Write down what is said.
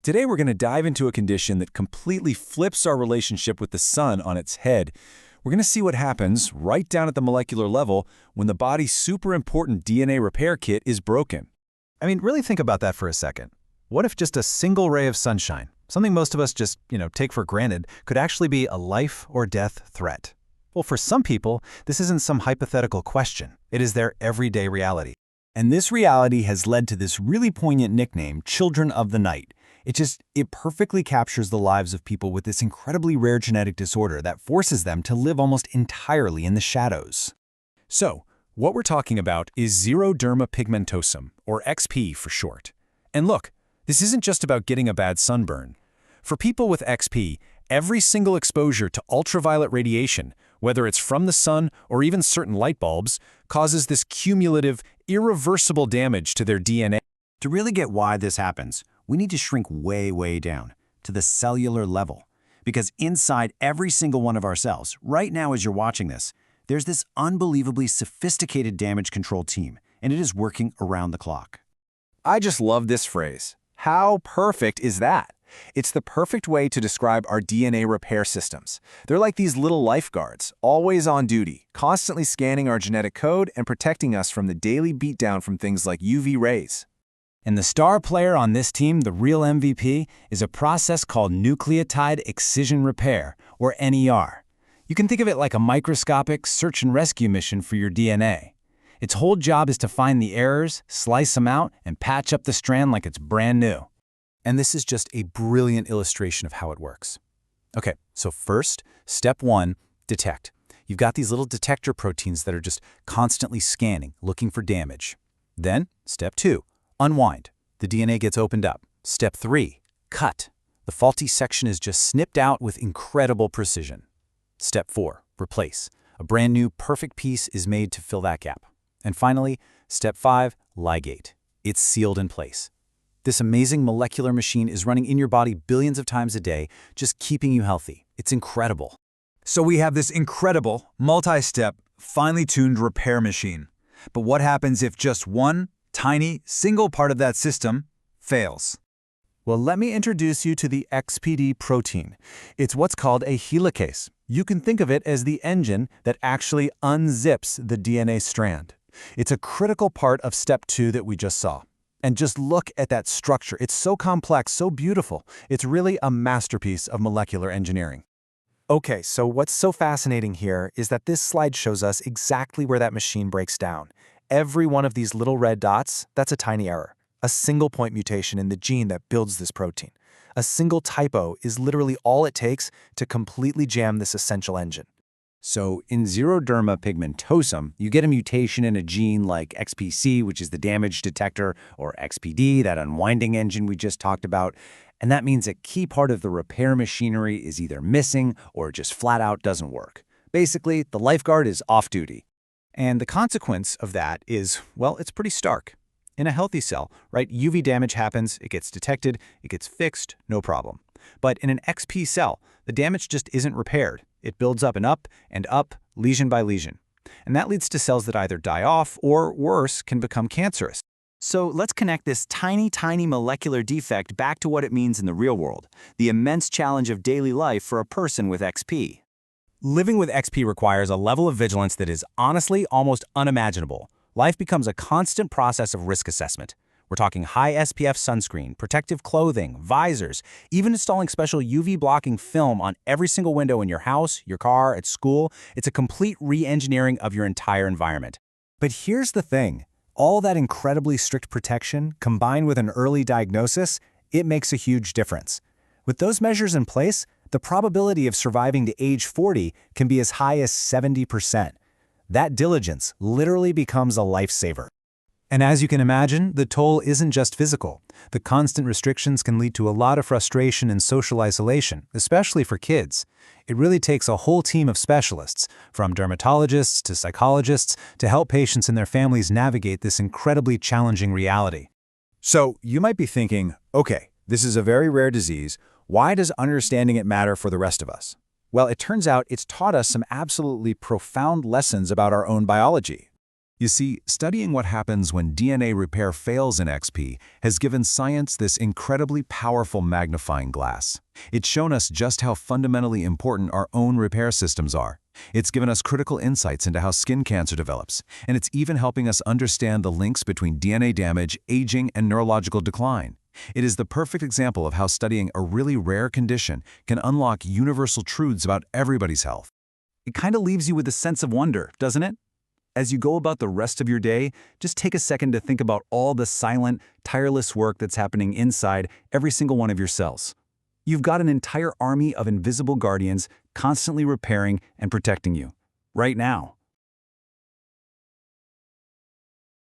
Today we're going to dive into a condition that completely flips our relationship with the sun on its head. We're going to see what happens right down at the molecular level when the body's super important DNA repair kit is broken. I mean, really think about that for a second. What if just a single ray of sunshine, something most of us just, take for granted, could actually be a life or death threat? Well, for some people, this isn't some hypothetical question. It is their everyday reality. And this reality has led to this really poignant nickname, Children of the Night. It perfectly captures the lives of people with this incredibly rare genetic disorder that forces them to live almost entirely in the shadows. So, what we're talking about is xeroderma pigmentosum, or XP for short. And look, this isn't just about getting a bad sunburn. For people with XP, every single exposure to ultraviolet radiation, whether it's from the sun or even certain light bulbs, causes this cumulative, irreversible damage to their DNA. To really get why this happens, we need to shrink way, way down to the cellular level. Because inside every single one of our cells, right now as you're watching this, there's this unbelievably sophisticated damage control team, and it is working around the clock. I just love this phrase. How perfect is that? It's the perfect way to describe our DNA repair systems. They're like these little lifeguards, always on duty, constantly scanning our genetic code and protecting us from the daily beatdown from things like UV rays. And the star player on this team, the real MVP, is a process called nucleotide excision repair, or NER. You can think of it like a microscopic search and rescue mission for your DNA. Its whole job is to find the errors, slice them out, and patch up the strand like it's brand new. And this is just a brilliant illustration of how it works. Okay, so first, step one, detect. You've got these little detector proteins that are just constantly scanning, looking for damage. Then, step two, unwind. The DNA gets opened up. Step three, cut. The faulty section is just snipped out with incredible precision. Step four, replace. A brand new, perfect piece is made to fill that gap. And finally, step five, ligate. It's sealed in place. This amazing molecular machine is running in your body billions of times a day, just keeping you healthy. It's incredible. So we have this incredible, multi-step, finely tuned repair machine. But what happens if just one tiny, single part of that system fails? Well, let me introduce you to the XPD protein. It's what's called a helicase. You can think of it as the engine that actually unzips the DNA strand. It's a critical part of step two that we just saw. And just look at that structure. It's so complex, so beautiful. It's really a masterpiece of molecular engineering. Okay, so what's so fascinating here is that this slide shows us exactly where that machine breaks down. Every one of these little red dots, that's a tiny error, a single point mutation in the gene that builds this protein. A single typo is literally all it takes to completely jam this essential engine. So in xeroderma pigmentosum, you get a mutation in a gene like XPC, which is the damage detector, or XPD, that unwinding engine we just talked about. And that means a key part of the repair machinery is either missing or just flat out doesn't work. Basically, the lifeguard is off duty. And the consequence of that is, well, it's pretty stark. In a healthy cell, right, UV damage happens, it gets detected, it gets fixed, no problem. But in an XP cell, the damage just isn't repaired. It builds up, lesion by lesion. And that leads to cells that either die off or, worse, can become cancerous. So let's connect this tiny, tiny molecular defect back to what it means in the real world, the immense challenge of daily life for a person with XP. Living with XP requires a level of vigilance that is honestly almost unimaginable. Life becomes a constant process of risk assessment. We're talking high SPF sunscreen, protective clothing, visors, even installing special UV-blocking film on every single window in your house, your car, at school. It's a complete re-engineering of your entire environment. But here's the thing. All that incredibly strict protection, combined with an early diagnosis, it makes a huge difference. With those measures in place, the probability of surviving to age 40 can be as high as 70%. That diligence literally becomes a lifesaver. And as you can imagine, the toll isn't just physical. The constant restrictions can lead to a lot of frustration and social isolation, especially for kids. It really takes a whole team of specialists, from dermatologists to psychologists, to help patients and their families navigate this incredibly challenging reality. So you might be thinking, okay, this is a very rare disease. Why does understanding it matter for the rest of us? Well, it turns out it's taught us some absolutely profound lessons about our own biology. You see, studying what happens when DNA repair fails in XP has given science this incredibly powerful magnifying glass. It's shown us just how fundamentally important our own repair systems are. It's given us critical insights into how skin cancer develops, and it's even helping us understand the links between DNA damage, aging, and neurological decline. It is the perfect example of how studying a really rare condition can unlock universal truths about everybody's health. It kind of leaves you with a sense of wonder, doesn't it? As you go about the rest of your day, just take a second to think about all the silent, tireless work that's happening inside every single one of your cells. You've got an entire army of invisible guardians constantly repairing and protecting you, right now.